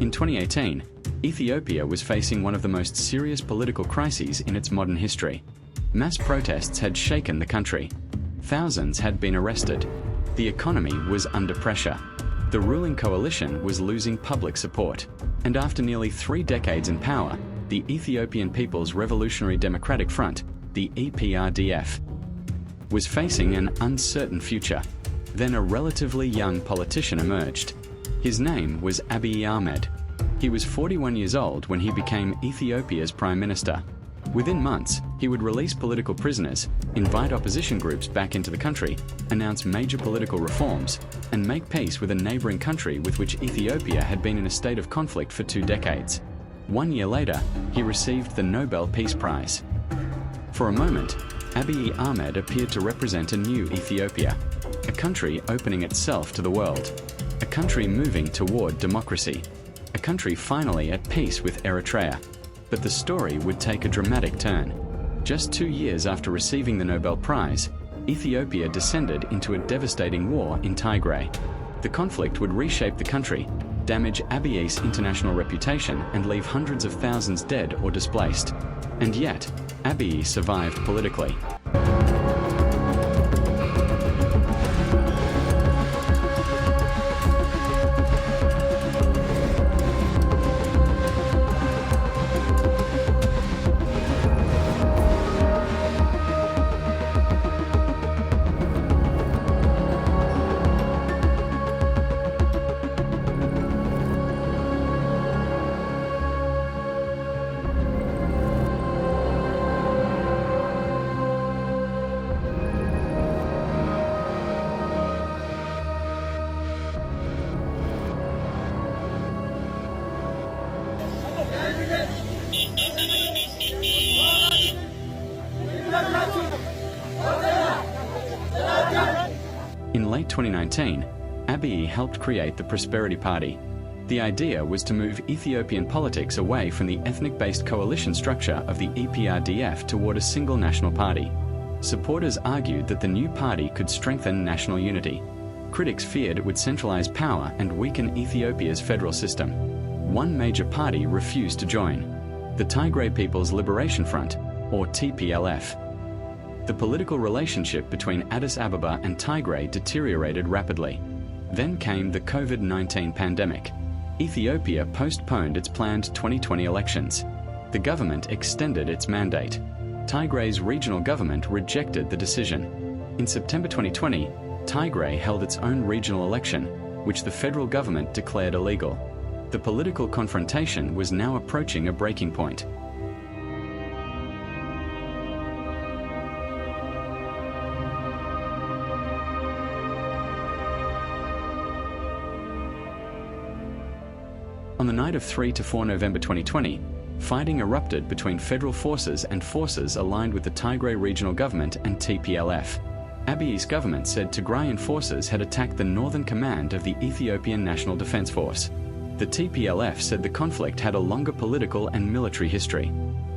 In 2018, Ethiopia was facing one of the most serious political crises in its modern history. Mass protests had shaken the country. Thousands had been arrested. The economy was under pressure. The ruling coalition was losing public support. And after nearly 3 decades in power, the Ethiopian People's Revolutionary Democratic Front, the EPRDF, was facing an uncertain future. Then a relatively young politician emerged. His name was Abiy Ahmed. He was 41 years old when he became Ethiopia's prime minister. Within months, he would release political prisoners, invite opposition groups back into the country, announce major political reforms, and make peace with a neighboring country with which Ethiopia had been in a state of conflict for 2 decades. 1 year later, he received the Nobel Peace Prize. For a moment, Abiy Ahmed appeared to represent a new Ethiopia, a country opening itself to the world, a country moving toward democracy, a country finally at peace with Eritrea. But the story would take a dramatic turn. Just 2 years after receiving the Nobel Prize, Ethiopia descended into a devastating war in Tigray. The conflict would reshape the country, damage Abiy's international reputation, and leave hundreds of thousands dead or displaced. And yet, Abiy survived politically. In late 2019, Abiy helped create the Prosperity Party. The idea was to move Ethiopian politics away from the ethnic-based coalition structure of the EPRDF toward a single national party. Supporters argued that the new party could strengthen national unity. Critics feared it would centralize power and weaken Ethiopia's federal system. One major party refused to join: the Tigray People's Liberation Front, or TPLF. The political relationship between Addis Ababa and Tigray deteriorated rapidly. Then came the COVID-19 pandemic. Ethiopia postponed its planned 2020 elections. The government extended its mandate. Tigray's regional government rejected the decision. In September 2020, Tigray held its own regional election, which the federal government declared illegal. The political confrontation was now approaching a breaking point. On the night of 3 to 4 November 2020, fighting erupted between federal forces and forces aligned with the Tigray regional government and TPLF. Abiy's government said Tigrayan forces had attacked the northern command of the Ethiopian National Defense Force. The TPLF said the conflict had a longer political and military history.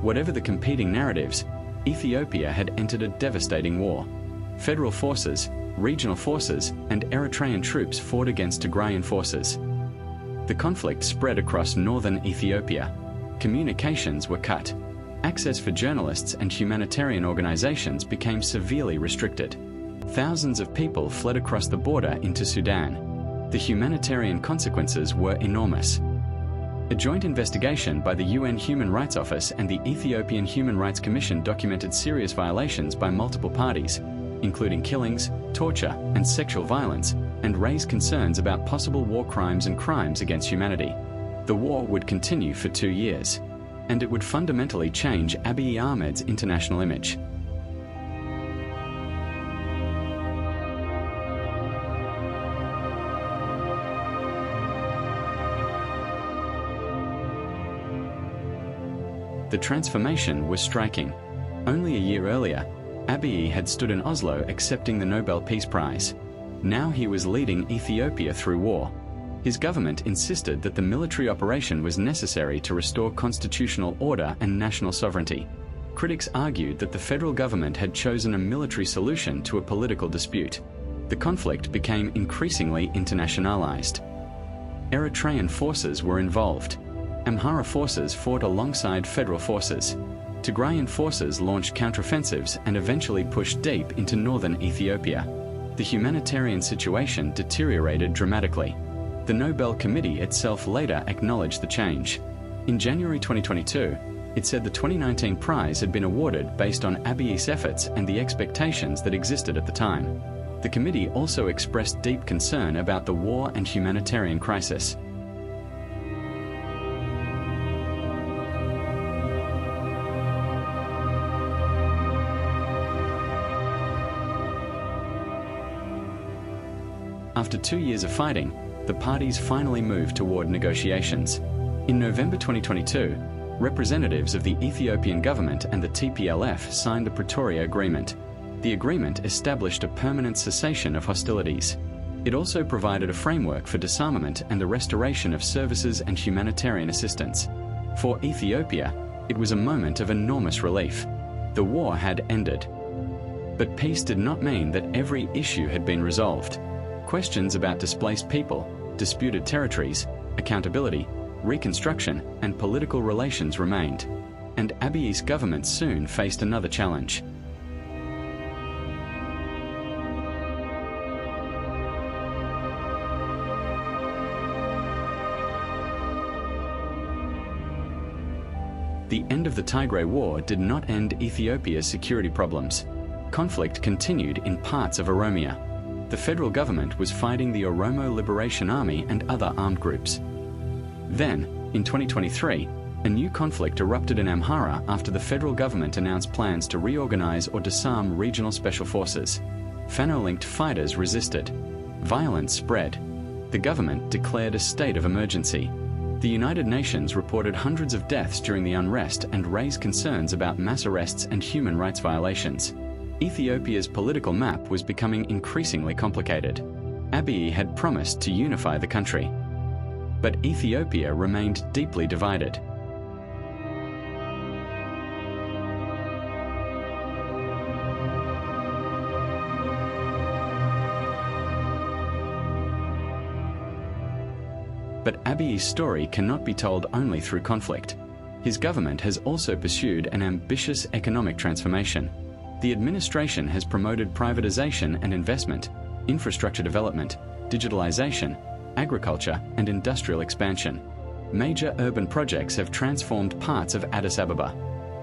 Whatever the competing narratives, Ethiopia had entered a devastating war. Federal forces, regional forces, and Eritrean troops fought against Tigrayan forces. The conflict spread across northern Ethiopia. Communications were cut. Access for journalists and humanitarian organizations became severely restricted. Thousands of people fled across the border into Sudan. The humanitarian consequences were enormous. A joint investigation by the UN Human Rights Office and the Ethiopian Human Rights Commission documented serious violations by multiple parties, including killings, torture, and sexual violence, and raised concerns about possible war crimes and crimes against humanity. The war would continue for 2 years, and it would fundamentally change Abiy Ahmed's international image. The transformation was striking. Only a year earlier, Abiy had stood in Oslo accepting the Nobel Peace Prize. Now he was leading Ethiopia through war. His government insisted that the military operation was necessary to restore constitutional order and national sovereignty. Critics argued that the federal government had chosen a military solution to a political dispute. The conflict became increasingly internationalized. Eritrean forces were involved. Amhara forces fought alongside federal forces. Tigrayan forces launched counteroffensives and eventually pushed deep into northern Ethiopia. The humanitarian situation deteriorated dramatically. The Nobel Committee itself later acknowledged the change. In January 2022, it said the 2019 prize had been awarded based on Abiy's efforts and the expectations that existed at the time. The committee also expressed deep concern about the war and humanitarian crisis. After 2 years of fighting, the parties finally moved toward negotiations. In November 2022, representatives of the Ethiopian government and the TPLF signed the Pretoria Agreement. The agreement established a permanent cessation of hostilities. It also provided a framework for disarmament and the restoration of services and humanitarian assistance. For Ethiopia, it was a moment of enormous relief. The war had ended. But peace did not mean that every issue had been resolved. Questions about displaced people, disputed territories, accountability, reconstruction, and political relations remained. And Abiy's government soon faced another challenge. The end of the Tigray War did not end Ethiopia's security problems. Conflict continued in parts of Oromia. The federal government was fighting the Oromo Liberation Army and other armed groups. Then, in 2023, a new conflict erupted in Amhara after the federal government announced plans to reorganize or disarm regional special forces. Fano-linked fighters resisted. Violence spread. The government declared a state of emergency. The United Nations reported hundreds of deaths during the unrest and raised concerns about mass arrests and human rights violations. Ethiopia's political map was becoming increasingly complicated. Abiy had promised to unify the country. But Ethiopia remained deeply divided. But Abiy's story cannot be told only through conflict. His government has also pursued an ambitious economic transformation. The administration has promoted privatization and investment, infrastructure development, digitalization, agriculture, and industrial expansion. Major urban projects have transformed parts of Addis Ababa.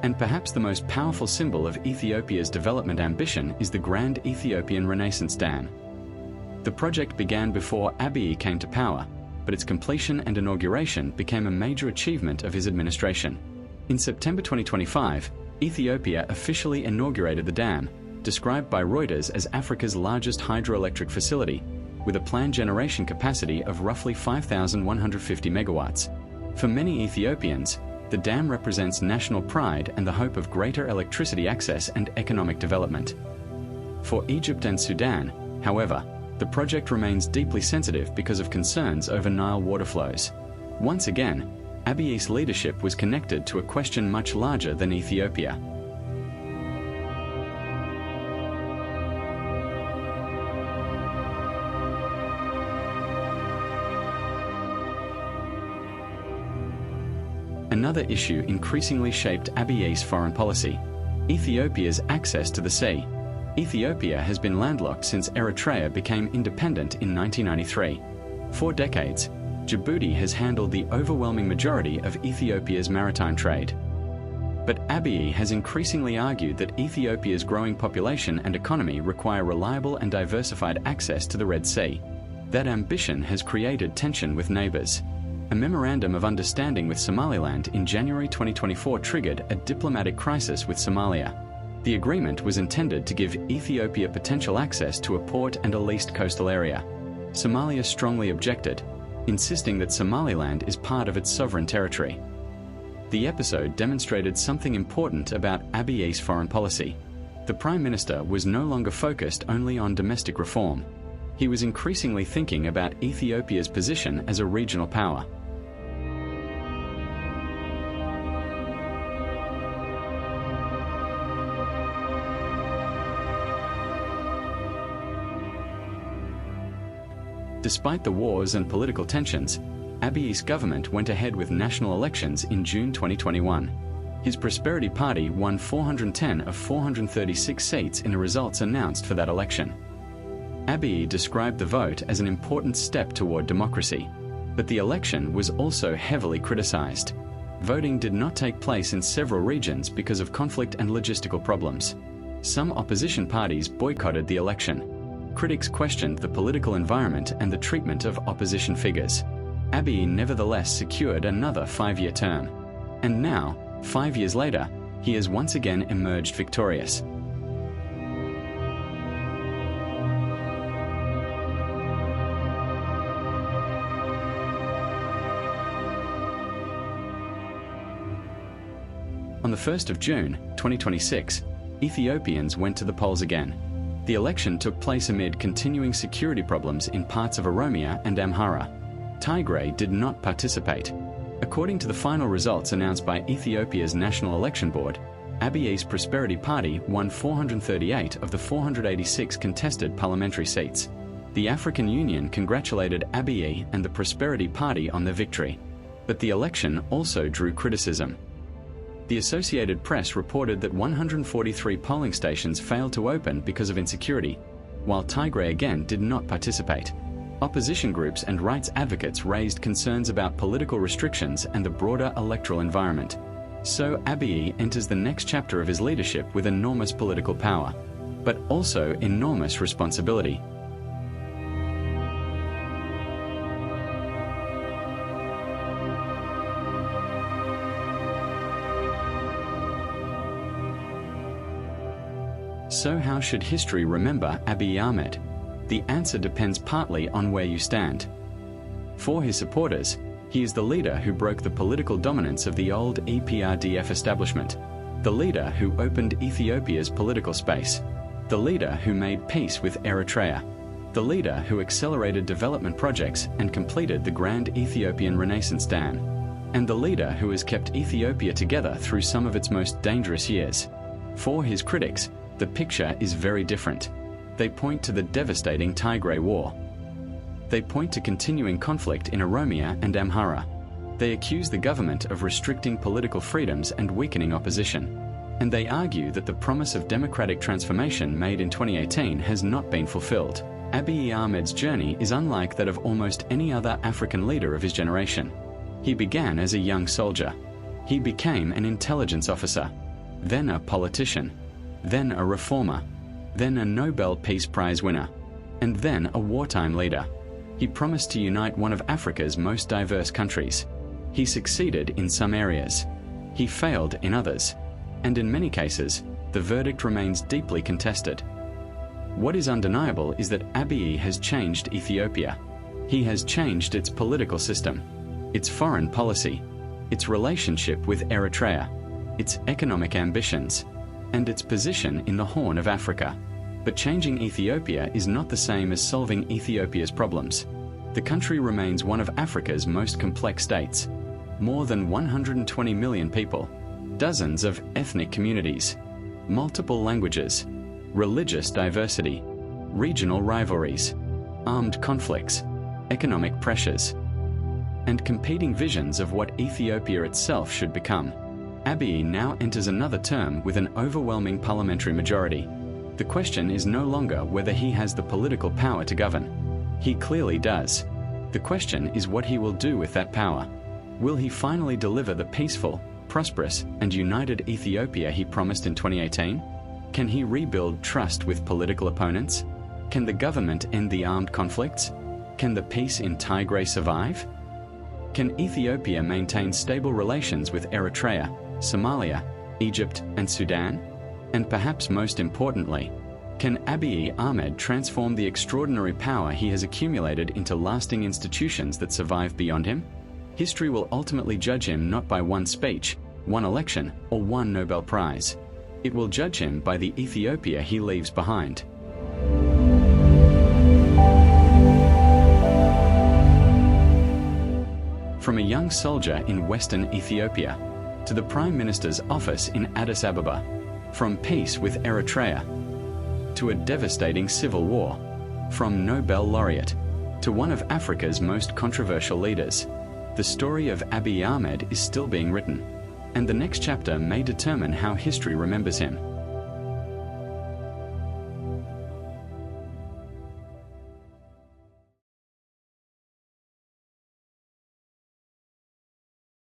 And perhaps the most powerful symbol of Ethiopia's development ambition is the Grand Ethiopian Renaissance Dam. The project began before Abiy came to power, but its completion and inauguration became a major achievement of his administration. In September 2025, Ethiopia officially inaugurated the dam, described by Reuters as Africa's largest hydroelectric facility, with a planned generation capacity of roughly 5,150 megawatts. For many Ethiopians, the dam represents national pride and the hope of greater electricity access and economic development. For Egypt and Sudan, however, the project remains deeply sensitive because of concerns over Nile water flows. Once again, Abiy's leadership was connected to a question much larger than Ethiopia. Another issue increasingly shaped Abiy's foreign policy: Ethiopia's access to the sea. Ethiopia has been landlocked since Eritrea became independent in 1993. For decades, Djibouti has handled the overwhelming majority of Ethiopia's maritime trade. But Abiy has increasingly argued that Ethiopia's growing population and economy require reliable and diversified access to the Red Sea. That ambition has created tension with neighbors. A memorandum of understanding with Somaliland in January 2024 triggered a diplomatic crisis with Somalia. The agreement was intended to give Ethiopia potential access to a port and a leased coastal area. Somalia strongly objected, insisting that Somaliland is part of its sovereign territory. The episode demonstrated something important about Abiy's foreign policy. The Prime Minister was no longer focused only on domestic reform. He was increasingly thinking about Ethiopia's position as a regional power. Despite the wars and political tensions, Abiy's government went ahead with national elections in June 2021. His Prosperity Party won 410 of 436 seats in the results announced for that election. Abiy described the vote as an important step toward democracy, but the election was also heavily criticized. Voting did not take place in several regions because of conflict and logistical problems. Some opposition parties boycotted the election. Critics questioned the political environment and the treatment of opposition figures. Abiy nevertheless secured another 5-year term. And now, 5 years later, he has once again emerged victorious. On the 1st of June, 2026, Ethiopians went to the polls again. The election took place amid continuing security problems in parts of Oromia and Amhara. Tigray did not participate. According to the final results announced by Ethiopia's National Election Board, Abiy's Prosperity Party won 438 of the 486 contested parliamentary seats. The African Union congratulated Abiy and the Prosperity Party on their victory. But the election also drew criticism. The Associated Press reported that 143 polling stations failed to open because of insecurity, while Tigray again did not participate. Opposition groups and rights advocates raised concerns about political restrictions and the broader electoral environment. So Abiy enters the next chapter of his leadership with enormous political power, but also enormous responsibility. So how should history remember Abiy Ahmed? The answer depends partly on where you stand. For his supporters, he is the leader who broke the political dominance of the old EPRDF establishment, the leader who opened Ethiopia's political space, the leader who made peace with Eritrea, the leader who accelerated development projects and completed the Grand Ethiopian Renaissance Dam, and the leader who has kept Ethiopia together through some of its most dangerous years. For his critics, the picture is very different. They point to the devastating Tigray War. They point to continuing conflict in Oromia and Amhara. They accuse the government of restricting political freedoms and weakening opposition. And they argue that the promise of democratic transformation made in 2018 has not been fulfilled. Abiy Ahmed's journey is unlike that of almost any other African leader of his generation. He began as a young soldier. He became an intelligence officer, then a politician, then a reformer, then a Nobel Peace Prize winner, and then a wartime leader. He promised to unite one of Africa's most diverse countries. He succeeded in some areas. He failed in others. And in many cases, the verdict remains deeply contested. What is undeniable is that Abiy has changed Ethiopia. He has changed its political system, its foreign policy, its relationship with Eritrea, its economic ambitions, and its position in the Horn of Africa. But changing Ethiopia is not the same as solving Ethiopia's problems. The country remains one of Africa's most complex states. More than 120 million people, dozens of ethnic communities, multiple languages, religious diversity, regional rivalries, armed conflicts, economic pressures, and competing visions of what Ethiopia itself should become. Abiy now enters another term with an overwhelming parliamentary majority. The question is no longer whether he has the political power to govern. He clearly does. The question is what he will do with that power. Will he finally deliver the peaceful, prosperous, and united Ethiopia he promised in 2018? Can he rebuild trust with political opponents? Can the government end the armed conflicts? Can the peace in Tigray survive? Can Ethiopia maintain stable relations with Eritrea, Somalia, Egypt, and Sudan? And perhaps most importantly, can Abiy Ahmed transform the extraordinary power he has accumulated into lasting institutions that survive beyond him? History will ultimately judge him not by one speech, one election, or one Nobel Prize. It will judge him by the Ethiopia he leaves behind. From a young soldier in western Ethiopia to the Prime Minister's office in Addis Ababa, from peace with Eritrea to a devastating civil war, from Nobel laureate to one of Africa's most controversial leaders, The story of Abiy Ahmed is still being written, and the next chapter may determine how history remembers him.